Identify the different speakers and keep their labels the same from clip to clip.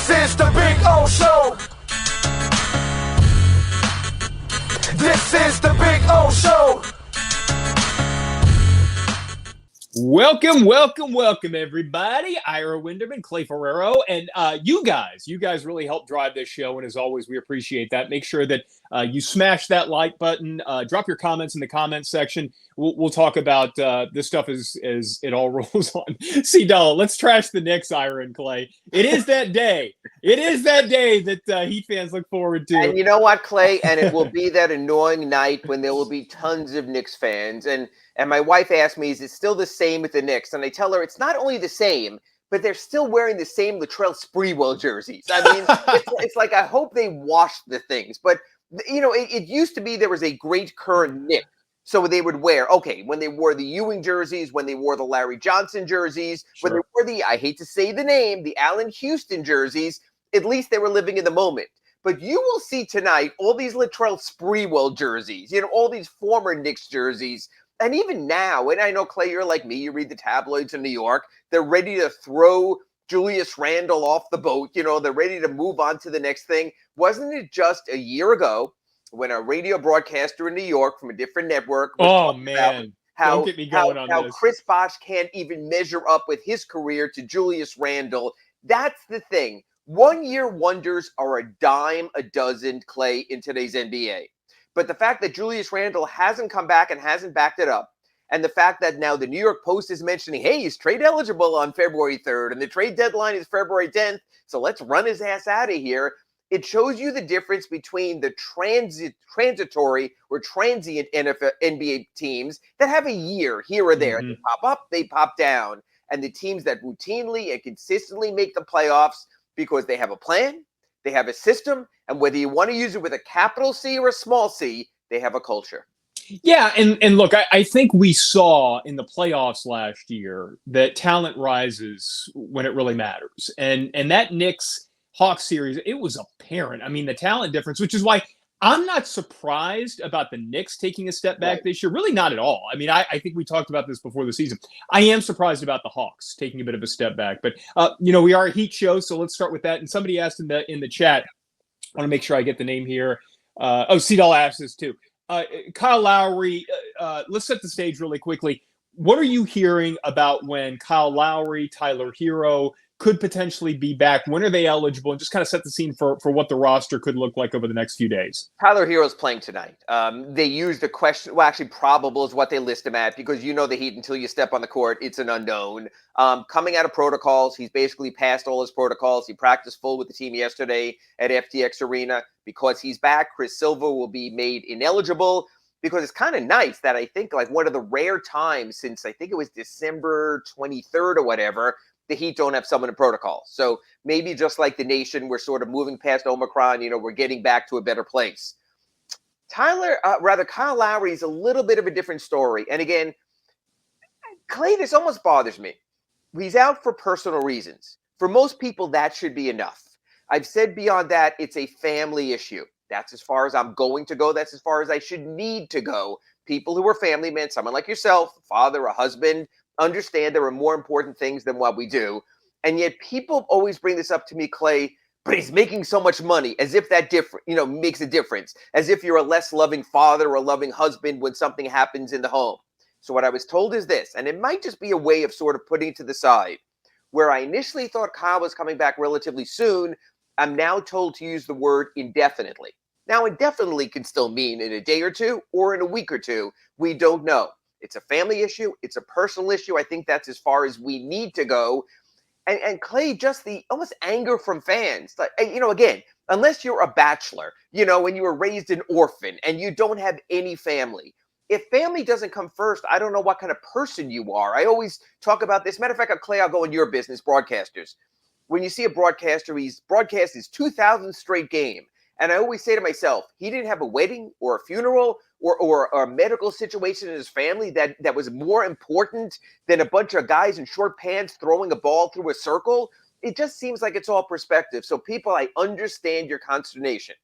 Speaker 1: This is the Big O Show. This is the Big O Show.
Speaker 2: Welcome, everybody. Ira Winderman, Clay Ferraro, and you guys really help drive this show, and as always, we appreciate that. Make sure that you smash that like button, drop your comments in the comments section. We'll talk about this stuff as it all rolls on. C-Doll, let's trash the Knicks, Ira and Clay. It is that day. It is that day that Heat fans look forward to.
Speaker 3: And you know what, Clay? And it will be that annoying night when there will be tons of Knicks fans. And my wife asked me, is it still the same with the Knicks? And I tell her it's not only the same, but they're still wearing the same Latrell Sprewell jerseys. I mean, it's like I hope they washed the things. But, you know, it used to be there was a great current Knick. So they would wear, okay, when they wore the Ewing jerseys, when they wore the Larry Johnson jerseys, when they wore the, I hate to say the name, the Allen Houston jerseys, at least they were living in the moment. But you will see tonight all these Latrell Sprewell jerseys, you know, all these former Knicks jerseys. And even now, and I know, Clay, you're like me, you read the tabloids in New York, they're ready to throw Julius Randle off the boat. You know, they're ready to move on to the next thing. Wasn't it just a year ago when a radio broadcaster in New York from a different network was
Speaker 2: don't get me going on
Speaker 3: how
Speaker 2: this.
Speaker 3: Chris Bosh can't even measure up with his career to Julius Randle? That's the thing. 1 year wonders are a dime a dozen, Clay, in today's NBA. But the fact that Julius Randle hasn't come back and hasn't backed it up, and the fact that now the New York Post is mentioning, hey, he's trade eligible on February 3rd, and the trade deadline is February 10th, so let's run his ass out of here. It shows you the difference between the transitory or transient NBA teams that have a year here or there. They pop up, they pop down. And the teams that routinely and consistently make the playoffs because they have a plan, they have a system, and whether you want to use it with a capital C or a small c, they have a culture.
Speaker 2: Yeah, and look, I think we saw in the playoffs last year that talent rises when it really matters. And that Knicks-Hawks series, it was apparent. I mean, the talent difference, which is why I'm not surprised about the Knicks taking a step back this year. Really not at all. I mean, I think we talked about this before the season. I am surprised about the Hawks taking a bit of a step back. But, you know, we are a Heat show, so let's start with that. And somebody asked in the chat, I want to make sure I get the name here. C-Doll asked this too. Kyle Lowry, let's set the stage really quickly. What are you hearing about when Kyle Lowry, Tyler Hero could potentially be back? When are they eligible? And just kind of set the scene for what the roster could look like over the next few days.
Speaker 3: Tyler Hero's playing tonight. They used the question, well, actually probable is what they list him at, because you know the Heat until you step on the court, it's an unknown. Coming out of protocols, he's basically passed all his protocols. He practiced full with the team yesterday at FTX Arena. Because he's back, Chris Silva will be made ineligible, because it's kind of nice that I think like one of the rare times since I think it was December 23rd or whatever, the Heat don't have someone in protocol. So maybe just like the nation, we're sort of moving past Omicron, you know, we're getting back to a better place. Kyle Lowry is a little bit of a different story. And again, Clay, this almost bothers me. He's out for personal reasons. For most people, that should be enough. I've said beyond that, it's a family issue. That's as far as I'm going to go. That's as far as I should need to go. People who are family men, someone like yourself, a father, a husband, understand there are more important things than what we do. And yet people always bring this up to me, Clay, but he's making so much money, as if that makes a difference, as if you're a less loving father or a loving husband when something happens in the home. So what I was told is this, and it might just be a way of sort of putting to the side, where I initially thought Kyle was coming back relatively soon, I'm now told to use the word indefinitely. Now, indefinitely can still mean in a day or two or in a week or two. We don't know. It's a family issue. It's a personal issue. I think that's as far as we need to go. And Clay, just the almost anger from fans. Like, you know, again, unless you're a bachelor, you know, and you were raised an orphan and you don't have any family. If family doesn't come first, I don't know what kind of person you are. I always talk about this. Matter of fact, Clay, I'll go in your business, broadcasters. When you see a broadcaster, he's broadcast his 2,000th straight game. And I always say to myself, he didn't have a wedding or a funeral or a medical situation in his family that was more important than a bunch of guys in short pants throwing a ball through a circle. It just seems like it's all perspective. So people, I understand your consternation.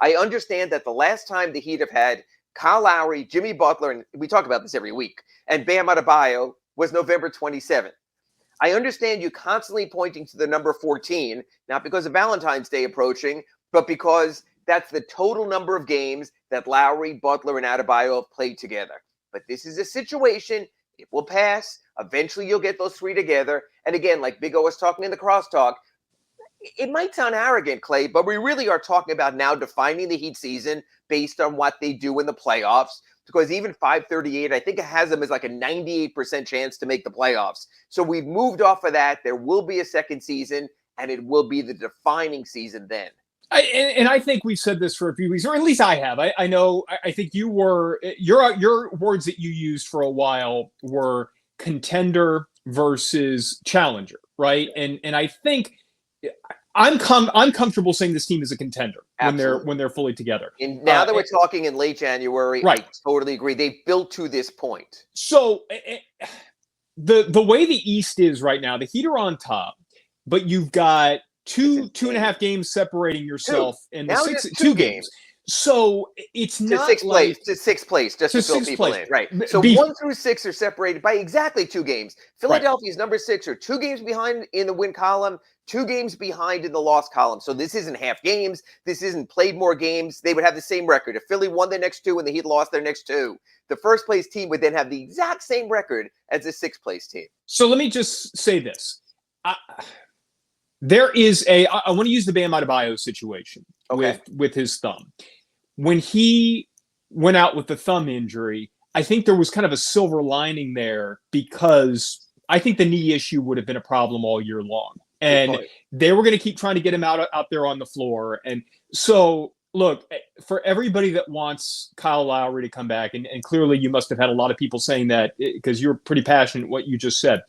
Speaker 3: I understand that the last time the Heat have had Kyle Lowry, Jimmy Butler, and we talk about this every week, and Bam Adebayo was November 27th. I understand you constantly pointing to the number 14, not because of Valentine's Day approaching, but because that's the total number of games that Lowry, Butler, and Adebayo have played together. But this is a situation. It will pass. Eventually, you'll get those three together. And again, like Big O was talking in the crosstalk, it might sound arrogant, Clay, but we really are talking about now defining the Heat season based on what they do in the playoffs. Because even 538, I think it has them as like a 98% chance to make the playoffs. So we've moved off of that. There will be a second season, and it will be the defining season then.
Speaker 2: I think we've said this for a few weeks, or at least I have. I know. I think you were your words that you used for a while were contender versus challenger, right? And I think I'm comfortable saying this team is a contender when they're fully together.
Speaker 3: And now that we're talking in late January, right. I totally agree. They've built to this point.
Speaker 2: So the way the East is right now, the Heat are on top, but you've got two and a half games separating yourself in the two games. So it's not
Speaker 3: sixth place, just to fill people in. Right. So 1 through 6 are separated by exactly 2 games. Philadelphia's number 6 are 2 games behind in the win column, 2 games behind in the loss column. So this isn't half games. This isn't played more games. They would have the same record. If Philly won their next 2 and the Heat lost their next 2, the first place team would then have the exact same record as the 6th place team.
Speaker 2: So let me just say this. There is I want to use the Bam Adebayo situation with his thumb. When he went out with the thumb injury, I think there was kind of a silver lining there because I think the knee issue would have been a problem all year long. And they were going to keep trying to get him out there on the floor. And so, look, for everybody that wants Kyle Lowry to come back, and clearly you must have had a lot of people saying that because you're pretty passionate what you just said.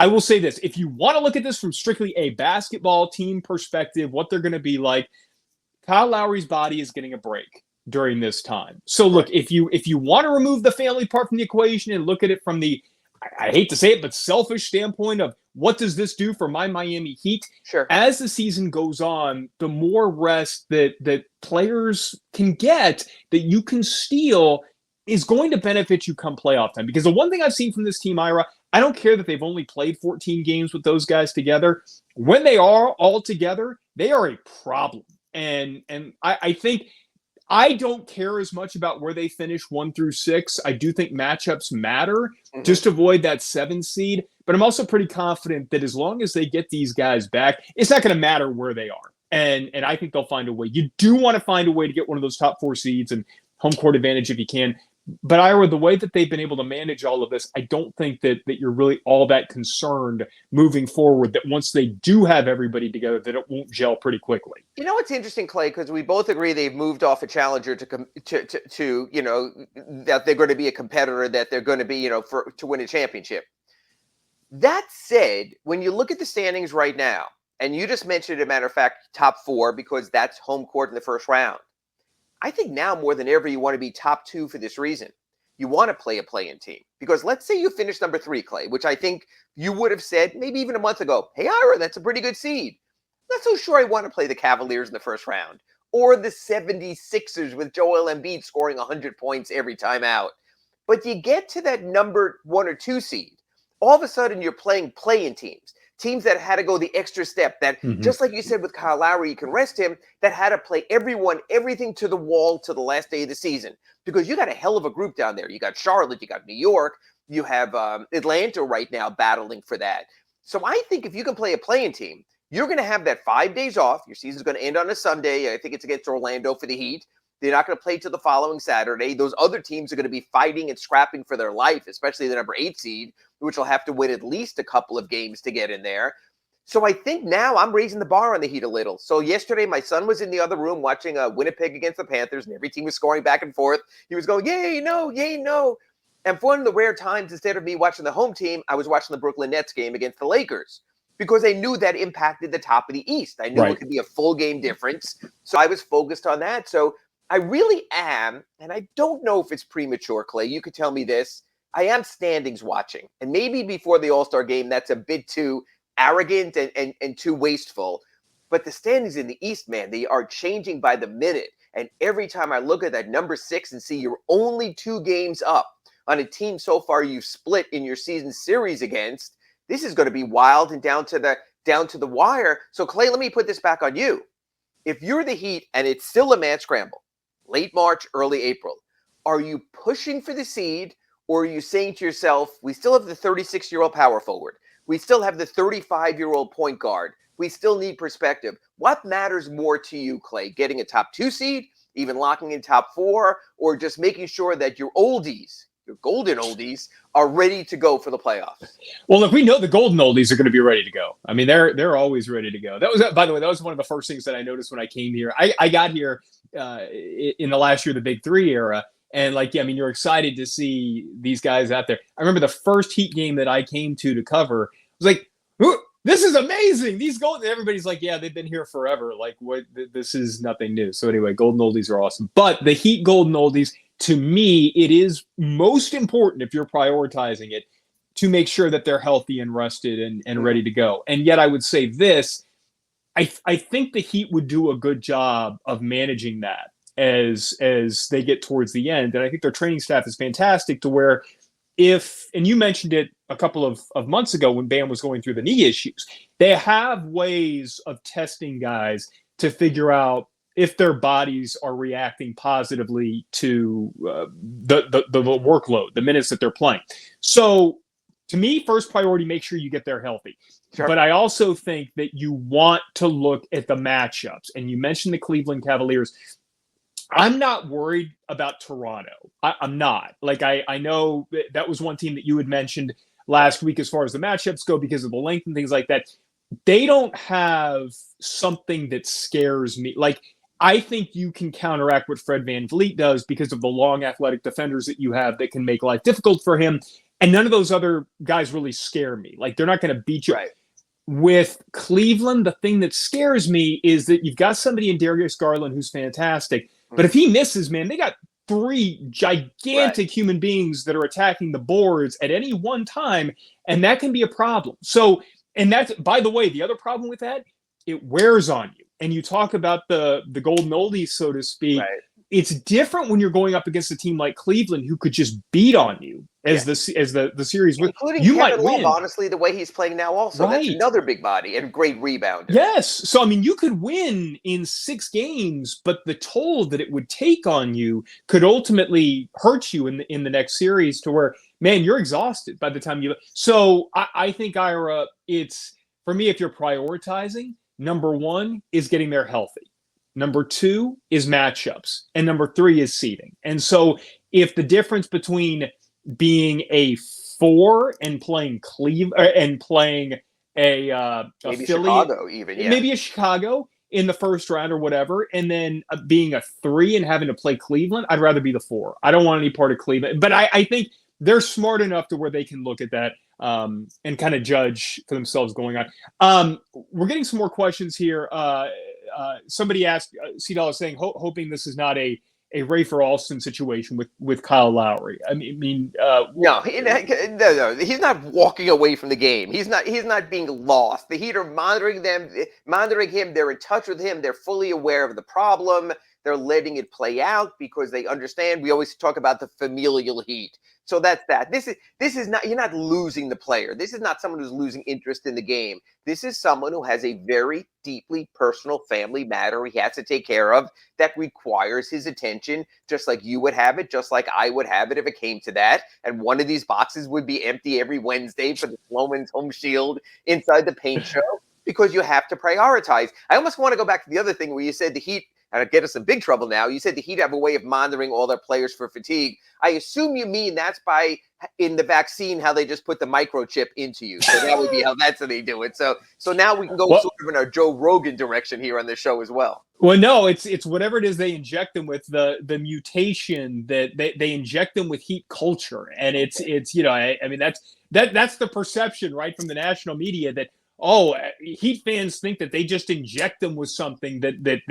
Speaker 2: I will say this. If you want to look at this from strictly a basketball team perspective, what they're going to be like, Kyle Lowry's body is getting a break during this time. So look, if you want to remove the family part from the equation and look at it from the, I hate to say it, but selfish standpoint of what does this do for my Miami Heat?
Speaker 3: Sure.
Speaker 2: As the season goes on, the more rest that players can get, that you can steal, is going to benefit you come playoff time. Because the one thing I've seen from this team, Ira, I don't care that they've only played 14 games with those guys together. When they are all together, they are a problem. And I think I don't care as much about where they finish 1 through 6. I do think matchups matter just to avoid that 7 seed. But I'm also pretty confident that as long as they get these guys back, it's not going to matter where they are. And I think they'll find a way. You do want to find a way to get one of those top 4 seeds and home court advantage if you can. But Ira, the way that they've been able to manage all of this, I don't think that you're really all that concerned moving forward, that once they do have everybody together, that it won't gel pretty quickly.
Speaker 3: You know what's interesting, Clay, because we both agree they've moved off a challenger to you know, that they're going to be a competitor, that they're going to be, you know, to win a championship. That said, when you look at the standings right now, and you just mentioned, as a matter of fact, top 4, because that's home court in the first round. I think now more than ever, you want to be top 2 for this reason. You want to play a play-in team. Because let's say you finish number 3, Clay, which I think you would have said maybe even a month ago, hey, Ira, that's a pretty good seed. I'm not so sure I want to play the Cavaliers in the first round. Or the 76ers with Joel Embiid scoring 100 points every time out. But you get to that number 1 or 2 seed, all of a sudden you're playing play-in teams. Teams that had to go the extra step, that just like you said with Kyle Lowry, you can rest him, that had to play everything to the wall to the last day of the season. Because you got a hell of a group down there. You got Charlotte, you got New York, you have Atlanta right now battling for that. So I think if you can play a play-in team, you're going to have that 5 days off. Your season's going to end on a Sunday. I think it's against Orlando for the Heat. They're not going to play till the following Saturday. Those other teams are going to be fighting and scrapping for their life, especially the number 8 seed, which will have to win at least a couple of games to get in there. So I think now I'm raising the bar on the Heat a little. So yesterday, my son was in the other room watching Winnipeg against the Panthers, and every team was scoring back and forth. He was going, yay, no, yay, no. And for one of the rare times, instead of me watching the home team, I was watching the Brooklyn Nets game against the Lakers, because I knew that impacted the top of the East. I knew it could be a full game difference. So I was focused on that. So I really am, and I don't know if it's premature, Clay. You could tell me this. I am standings watching. And maybe before the All-Star game, that's a bit too arrogant and too wasteful. But the standings in the East, man, they are changing by the minute. And every time I look at that number 6 and see you're only 2 games up on a team so far you've split in your season series against, This is going to be wild and down to the wire. So Clay, let me put this back on you. If you're the Heat and it's still a mad scramble, late March, early April, are you pushing for the seed, or are you saying to yourself, we still have the 36-year-old power forward, we still have the 35-year-old point guard, we still need perspective? What matters more to you, Clay? Getting a top 2 seed, even locking in top 4, or just making sure that your oldies, your golden oldies, are ready to go for the playoffs?
Speaker 2: Well, look, we know the golden oldies are going to be ready to go. I mean, they're always ready to go. That was, by the way, that was one of the first things that I noticed when I came here. I got here in the last year of the Big Three era, and I mean, you're excited to see these guys out there. I remember the first Heat game that I came to cover. I was like, this is amazing. These golden, everybody's like, yeah, they've been here forever. Like, what? This is nothing new. So anyway, golden oldies are awesome. But the Heat golden oldies, to me, it is most important, if you're prioritizing it, to make sure that they're healthy and rested and ready to go. And yet I would say this, I think the Heat would do a good job of managing that as they get towards the end. And I think their training staff is fantastic to where and you mentioned it a couple of months ago when Bam was going through the knee issues, they have ways of testing guys to figure out if their bodies are reacting positively to the workload, the minutes that they're playing. So to me, first priority, make sure you get there healthy. Sure. But I also think that you want to look at the matchups. And you mentioned the Cleveland Cavaliers. I'm not worried about Toronto. I'm not. I know that was one team that you had mentioned last week as far as the matchups go because of the length and things like that. They don't have something that scares me. I think you can counteract what Fred VanVleet does because of the long athletic defenders that you have that can make life difficult for him. And none of those other guys really scare me. They're not going to beat you. Right. With Cleveland, the thing that scares me is that you've got somebody in Darius Garland who's fantastic. But if he misses, man, they got 3 gigantic human beings that are attacking the boards at any one time, and that can be a problem. So, and that's, by the way, the other problem with that, it wears on you. And you talk about the golden oldies, so to speak. Right. It's different when you're going up against a team like Cleveland who could just beat on you as the series.
Speaker 3: Including
Speaker 2: you
Speaker 3: Kevin
Speaker 2: might win.
Speaker 3: Love, honestly, the way he's playing now also. Right. That's another big body and great rebounder.
Speaker 2: Yes. So, I mean, you could win in 6 games, but the toll that it would take on you could ultimately hurt you in the next series to where, man, you're exhausted by the time you – so, I think, Ira, it's – for me, if you're prioritizing, number 1 is getting there healthy. Number 2 is matchups. And number 3 is seeding. And so if the difference between being a 4 and playing Cleveland and playing a
Speaker 3: maybe
Speaker 2: Philly,
Speaker 3: Chicago even,
Speaker 2: maybe a Chicago in the first round or whatever, and then being a 3 and having to play Cleveland, I'd rather be the 4. I don't want any part of Cleveland. But I think they're smart enough to where they can look at that and kind of judge for themselves going on. We're getting some more questions here. Somebody asked, C-Dollar saying, hoping this is not a Rafer Alston situation with Kyle Lowry. I mean,
Speaker 3: no, he's not walking away from the game. He's not being lost. The Heat are monitoring him. They're in touch with him. They're fully aware of the problem. They're letting it play out because they understand. We always talk about the familial Heat. So that's that. This is not, you're not losing the player. This is not someone who's losing interest in the game. This is someone who has a very deeply personal family matter he has to take care of that requires his attention, just like you would have it, just like I would have it if it came to that. And one of these boxes would be empty every Wednesday for the Slomin's home shield inside the paint show because you have to prioritize. I almost want to go back to the other thing where you said the Heat, and it'll get us in big trouble now. You said the Heat have a way of monitoring all their players for fatigue. I assume you mean that's by in the vaccine how they just put the microchip into you. So that would be how they do it. So now we can go sort of in our Joe Rogan direction here on the show as well.
Speaker 2: Well, no, it's whatever it is they inject them with, the mutation that they inject them with Heat culture, and it's I mean that's the perception right from the national media that. Oh, Heat fans think that they just inject them with something that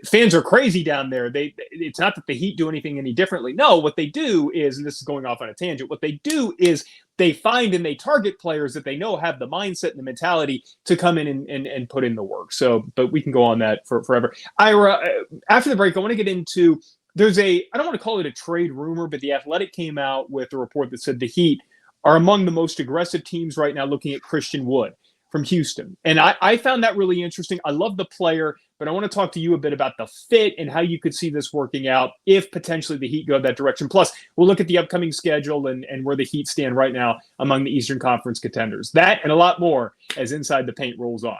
Speaker 2: fans are crazy down there. It's not that the Heat do anything any differently. No, what they do is, and this is going off on a tangent, what they do is they find and they target players that they know have the mindset and the mentality to come in and put in the work. So, but we can go on that for forever. Ira, after the break, I want to get into, I don't want to call it a trade rumor, but The Athletic came out with a report that said the Heat are among the most aggressive teams right now looking at Christian Wood from Houston. And I found that really interesting. I love the player, but I want to talk to you a bit about the fit and how you could see this working out if potentially the Heat go that direction. Plus, we'll look at the upcoming schedule and where the Heat stand right now among the Eastern Conference contenders. That and a lot more as Inside the Paint rolls on.